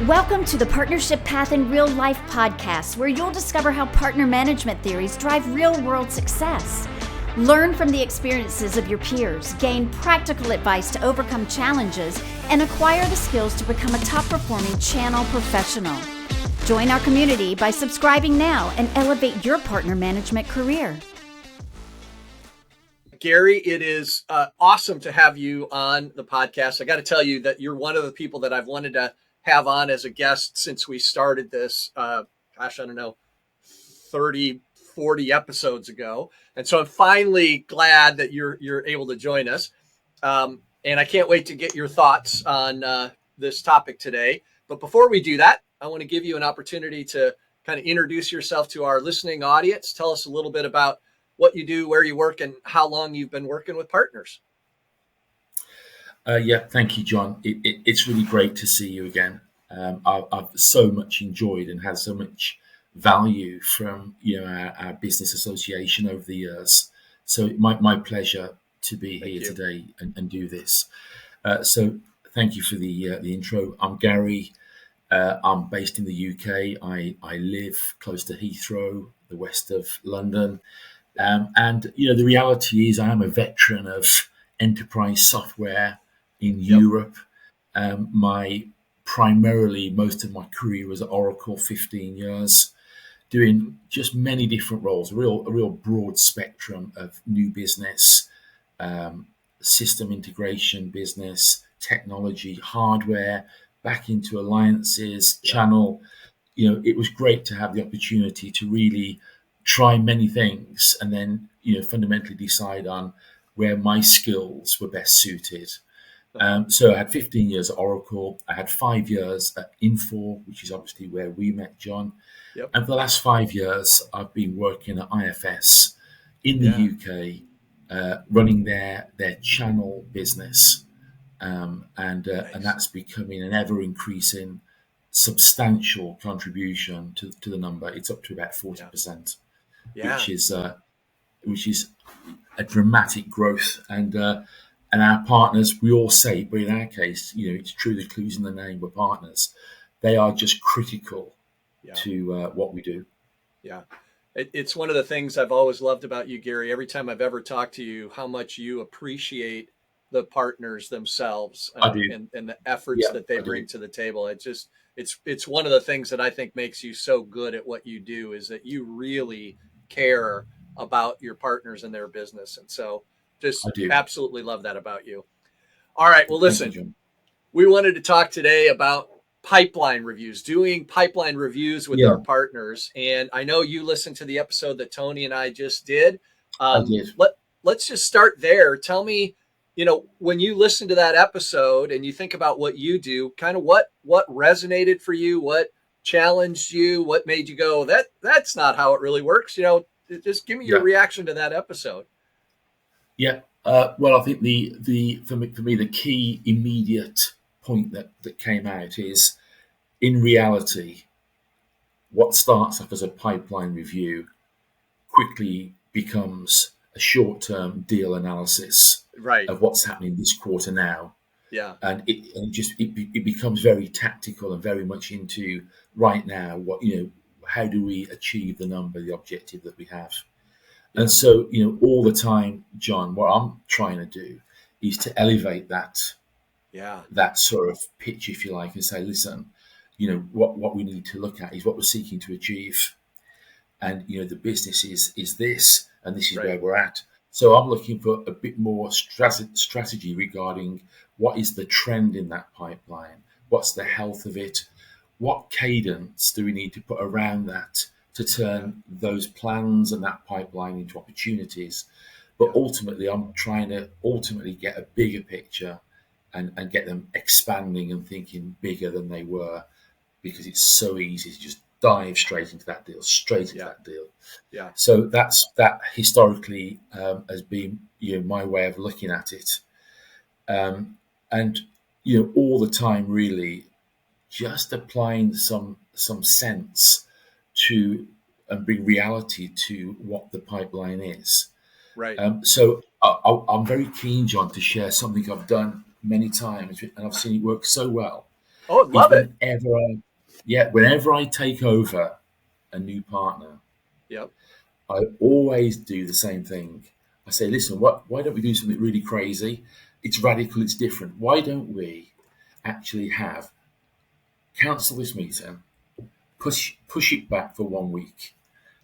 Welcome to the Partnership Path in Real Life podcast, where you'll discover how partner management theories drive real-world success. Learn from the experiences of your peers, gain practical advice to overcome challenges, and acquire the skills to become a top-performing channel professional. Join our community by subscribing now and elevate your partner management career. Gary, it is awesome to have you on the podcast. I got to tell you that you're one of the people that I've wanted to have on as a guest since we started this, 30, 40 episodes ago. And so I'm finally glad that you're able to join us. And I can't wait to get your thoughts on this topic today. But before we do that, I want to give you an opportunity to kind of introduce yourself to our listening audience. Tell us a little bit about what you do, where you work, and how long you've been working with partners. Thank you, John. It's really great to see you again. I've so much enjoyed and had so much value from our business association over the years. So my pleasure to be here today and do this. So thank you for the intro. I'm Gary. I'm based in the UK. I live close to Heathrow, the west of London. And the reality is I am a veteran of enterprise software in Europe. Most of my career was at Oracle, 15 years, doing just many different roles, a real broad spectrum of new business, system integration business, technology, hardware, back into alliances, channel. It was great to have the opportunity to really try many things and then, fundamentally decide on where my skills were best suited. So I had 15 years at Oracle. I had 5 years at Infor, which is obviously where we met, John. Yep. And for the last 5 years, I've been working at IFS in the UK, running their channel business. And that's becoming an ever-increasing, substantial contribution to the number. It's up to about 40%, which is a dramatic growth. And our partners, we all say, but in our case, it's true, the clue's in the name, we're partners. They are just critical to what we do. Yeah. It's one of the things I've always loved about you, Gary. Every time I've ever talked to you, how much you appreciate the partners themselves and the efforts that they bring to the table. It's one of the things that I think makes you so good at what you do, is that you really care about your partners and their business. And so just absolutely love that about you. All right. Well, listen, we wanted to talk today about pipeline reviews, doing pipeline reviews with our partners. And I know you listened to the episode that Tony and I just did. I did. Let's just start there. Tell me, when you listen to that episode and you think about what you do, kind of what resonated for you, what challenged you, what made you go, that's not how it really works. Just give me your reaction to that episode. Yeah. Well, I think for me, the key immediate point that came out is, in reality, what starts off as a pipeline review quickly becomes a short-term deal analysis of what's happening this quarter now. Yeah. And it becomes very tactical and very much into right now, how do we achieve the number, the objective that we have? And so, all the time, John, what I'm trying to do is to elevate that sort of pitch, if you like, and say, listen, what we need to look at is what we're seeking to achieve. And, the business is this, and this is where we're at. So I'm looking for a bit more strategy regarding what is the trend in that pipeline, what's the health of it, what cadence do we need to put around that to turn those plans and that pipeline into opportunities. But ultimately, I'm trying to get a bigger picture and get them expanding and thinking bigger than they were, because it's so easy to just dive straight into that deal. Yeah. So that historically has been my way of looking at it. And all the time really just applying some sense to and bring reality to what the pipeline is. Right. So I'm very keen, John, to share something I've done many times, and I've seen it work so well. Oh, love it. Whenever I take over a new partner, yep, I always do the same thing. I say, listen, why don't we do something really crazy? It's radical, it's different. Why don't we actually cancel this meeting, push it back for 1 week,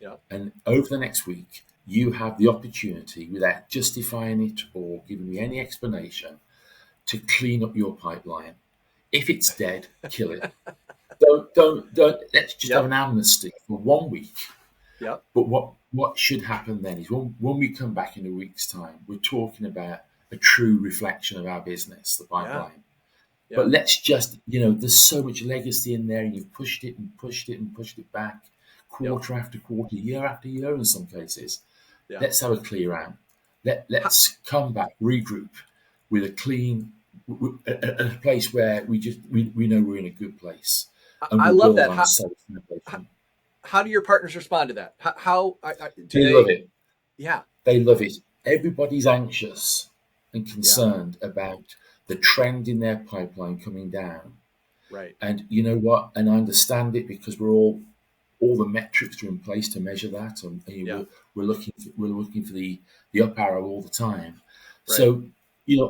yep, and over the next week, you have the opportunity, without justifying it or giving me any explanation, to clean up your pipeline. If it's dead, kill it. Don't. Let's just have an amnesty for 1 week. Yep. But what should happen then is when we come back in a week's time, we're talking about a true reflection of our business, the pipeline. Yeah. But let's just, there's so much legacy in there, and you've pushed it and pushed it and pushed it back, quarter after quarter, year after year in some cases. Yeah. Let's have a clear out. Let's come back, regroup with a clean, a place where we know we're in a good place. And I love that. How do your partners respond to that? How do they love it? Yeah, they love it. Everybody's anxious and concerned about the trend in their pipeline coming down. Right. And you know what? And I understand it, because all the metrics are in place to measure that, and we're looking for the up arrow all the time. Right. So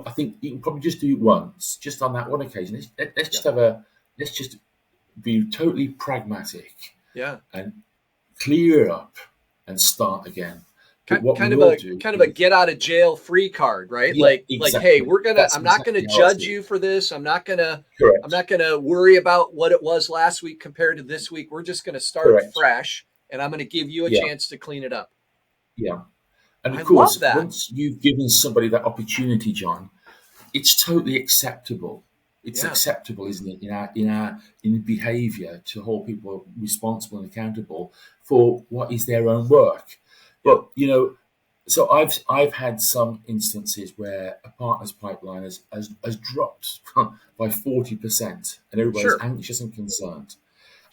I think you can probably just do it once, just on that one occasion. Let's just be totally pragmatic. Yeah. And clear it up and start again. Kind of a get out of jail free card, right? Yeah, hey, I'm not gonna judge you for this. I'm not gonna worry about what it was last week compared to this week. We're just gonna start fresh, and I'm gonna give you a chance to clean it up. Yeah. And of course, once you've given somebody that opportunity, John, it's totally acceptable. It's acceptable, isn't it, in behaviour, to hold people responsible and accountable for what is their own work. But so I've had some instances where a partner's pipeline has dropped by 40%, and everybody's anxious and concerned.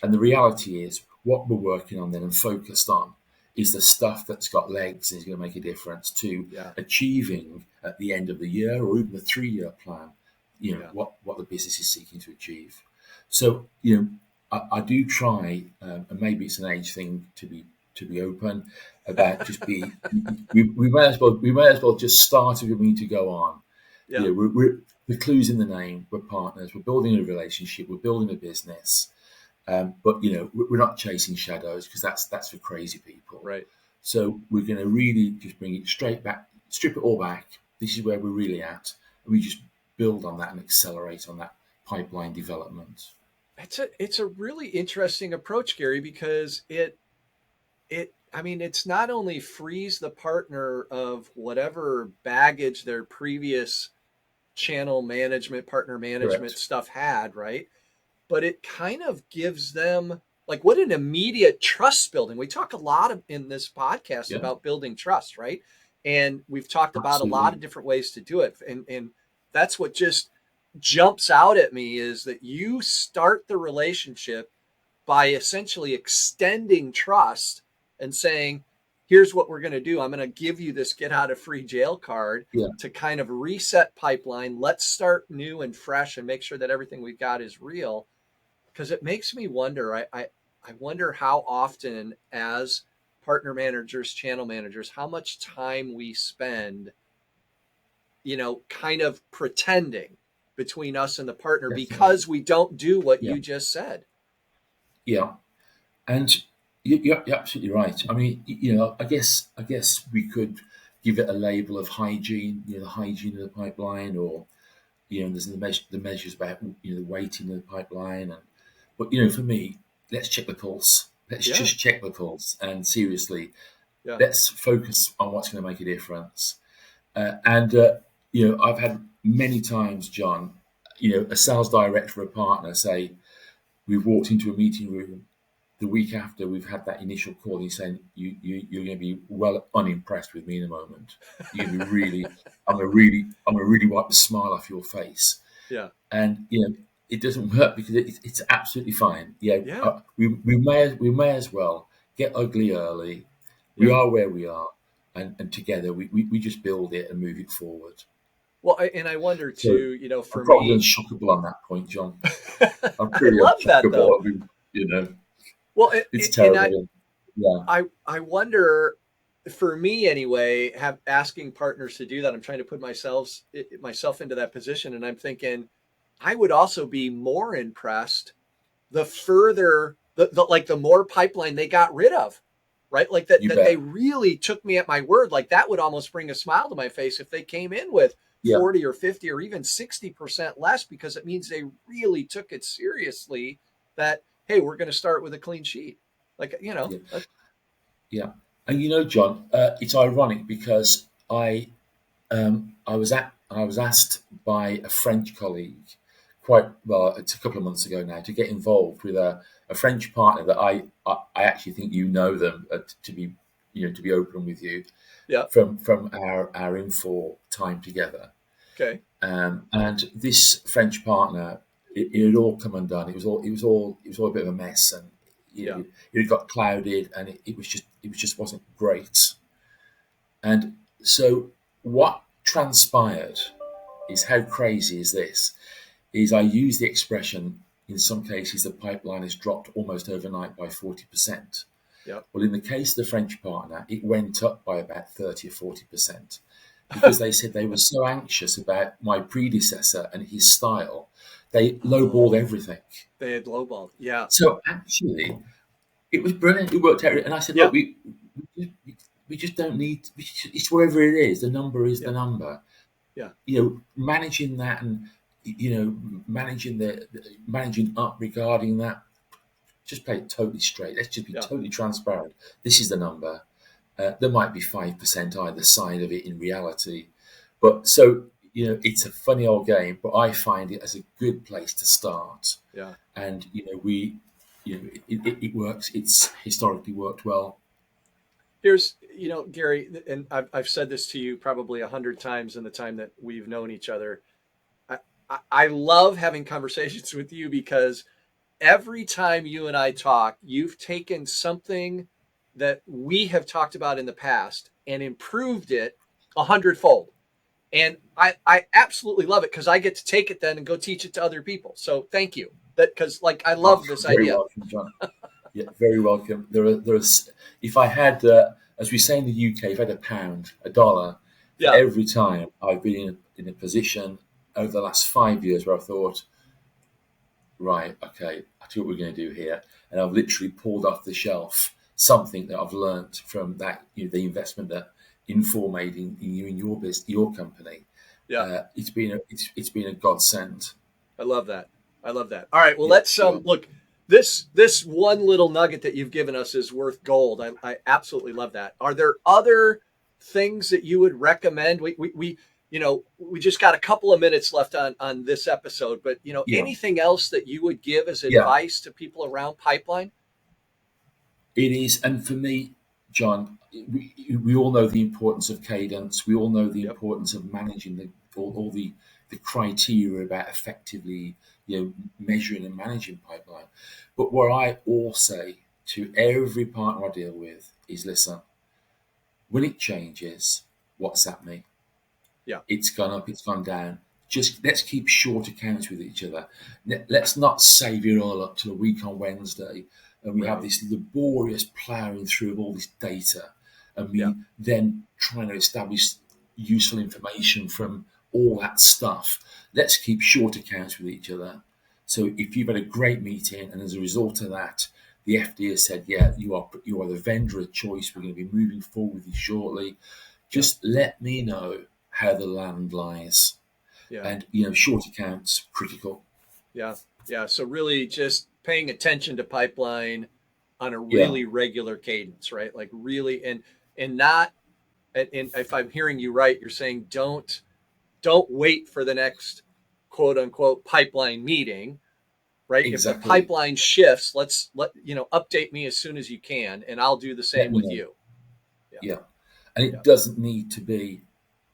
And the reality is, what we're working on then and focused on is the stuff that's got legs and is going to make a difference to achieving at the end of the year, or even the 3-year plan, what the business is seeking to achieve. So, I do try, and maybe it's an age thing to be open about just be. we may as well just start if we need to go on. Yeah, we're the clues in the name. We're partners. We're building a relationship. We're building a business. But we're not chasing shadows, because that's for crazy people. Right. So we're going to really just bring it straight back, strip it all back. This is where we're really at, and we just build on that and accelerate on that pipeline development. It's a really interesting approach, Gary, because it's not only frees the partner of whatever baggage their previous channel management, partner management stuff had, right? But it kind of gives them what an immediate trust building. We talk a lot in this podcast about building trust, right? And we've talked about a lot of different ways to do it. And that's what just jumps out at me, is that you start the relationship by essentially extending trust and saying, here's what we're going to do. I'm going to give you this get out of free jail card to kind of reset pipeline. Let's start new and fresh and make sure that everything we've got is real. Because it makes me wonder, I wonder how often, as partner managers, channel managers, how much time we spend, kind of pretending between us and the partner because we don't do what you just said. Yeah. And you're absolutely right. I mean, I guess we could give it a label of hygiene, the hygiene of the pipeline, or, there's the measures about, the weighting of the pipeline. But, for me, let's check the pulse. Let's just check the pulse. And seriously, let's focus on what's going to make a difference. I've had many times, John, a sales director or a partner say, we've walked into a meeting room the week after we've had that initial call, and he's saying, you're going to be well unimpressed with me in a moment. You're going to be really, I'm going to really wipe the smile off your face. Yeah. And, it doesn't work, because it's absolutely fine. We may as well get ugly early. We are where we are, and together we just build it and move it forward. Well, and I wonder So too, I'm for probably me, unshockable on that point, John. I'm I pretty love that though. unshockable. Well, It's and terrible. Yeah. I wonder, for me anyway, asking partners to do that. I'm trying to put myself into that position, and I'm thinking I would also be more impressed the further the more pipeline they got rid of, right? Like You that they bet. really took me at my word. Like that would almost bring a smile to my face if they came in with Yeah. 40 or 50 or even 60% less, because it means they really took it seriously that, hey, we're going to start with a clean sheet. Like, Yeah. Yeah. And John, it's ironic because I was asked by a French colleague quite well, it's a couple of months ago now, to get involved with a French partner that I actually think them, to be open with you, yeah. from our Info time together. Okay. And this French partner, it had all come undone. It was all a bit of a mess, and Yeah. it got clouded, and it just wasn't great. And so what transpired is, how crazy is this? Is I use the expression, in some cases the pipeline has dropped almost overnight by 40%. Yeah. Well, in the case of the French partner, it went up by about 30 or 40%, because they said they were so anxious about my predecessor and his style, they lowballed everything. They had lowballed. Yeah. So actually, it was brilliant. It worked out. And I said, Yeah. look, we just don't need. It's wherever it is. The number is the number. Yeah. Managing that, and managing up regarding that. Just play it totally straight. Let's just be totally transparent. This is the number. There might be 5% either side of it in reality, but so it's a funny old game. But I find it as a good place to start. Yeah. And it works. It's historically worked well. Here's, Gary, and I've said this to you probably 100 times in the time that we've known each other. I love having conversations with you because every time you and I talk, you've taken something that we have talked about in the past and improved it 100-fold. And I absolutely love it because I get to take it then and go teach it to other people. So thank you. Because I love this very idea. Welcome, John. Yeah, very welcome. There are. If I had, as we say in the UK, if I had a pound, a dollar, for every time I've been in a position over the last 5 years where I thought, right, okay, I see what we're going to do here, and I've literally pulled off the shelf something that I've learned from that, the investment that Info made in you and your business, your company. Yeah, it's been a godsend. I love that. All right, well, let's look. This one little nugget that you've given us is worth gold. I absolutely love that. Are there other things that you would recommend? We just got a couple of minutes left on this episode, but anything else that you would give as advice to people around pipeline? It is, and for me, John, we all know the importance of cadence. We all know the importance of managing all the criteria about effectively measuring and managing pipeline. But what I all say to every partner I deal with is, listen, when it changes, what's that mean? Yeah, it's gone up, it's gone down. Just let's keep short accounts with each other. Let's not save it all up to a week on Wednesday, and we have this laborious ploughing through of all this data, and we then trying to establish useful information from all that stuff. Let's keep short accounts with each other. So if you've had a great meeting, and as a result of that, the FD has said, you are the vendor of choice, we're going to be moving forward with you shortly, just let me know how the land lies. And short accounts, critical. So really just paying attention to pipeline on a really regular cadence, right? Like really, and not, and if I'm hearing you right, you're saying don't wait for the next quote unquote pipeline meeting, right? Exactly. If the pipeline shifts, update me as soon as you can, and I'll do the same with you. And it doesn't need to be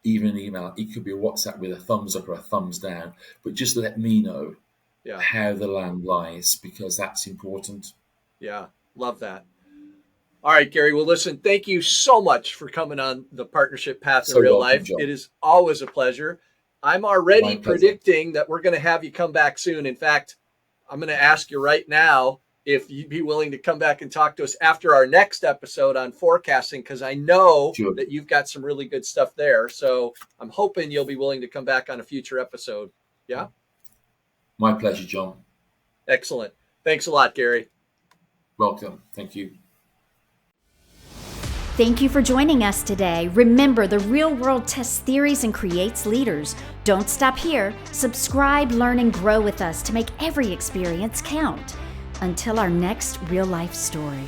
even an email. It could be a WhatsApp with a thumbs up or a thumbs down, but just let me know how the land lies, because that's important. Yeah, love that. All right, Gary. Well, listen, thank you so much for coming on the Partnership Path in Real Life. John. It is always a pleasure. I'm already predicting that we're going to have you come back soon. In fact, I'm going to ask you right now if you'd be willing to come back and talk to us after our next episode on forecasting, because I know that you've got some really good stuff there. So I'm hoping you'll be willing to come back on a future episode. Yeah? My pleasure, John. Excellent. Thanks a lot, Gary. Welcome. Thank you. Thank you for joining us today. Remember, the real world tests theories and creates leaders. Don't stop here. Subscribe, learn, and grow with us to make every experience count. Until our next real life story.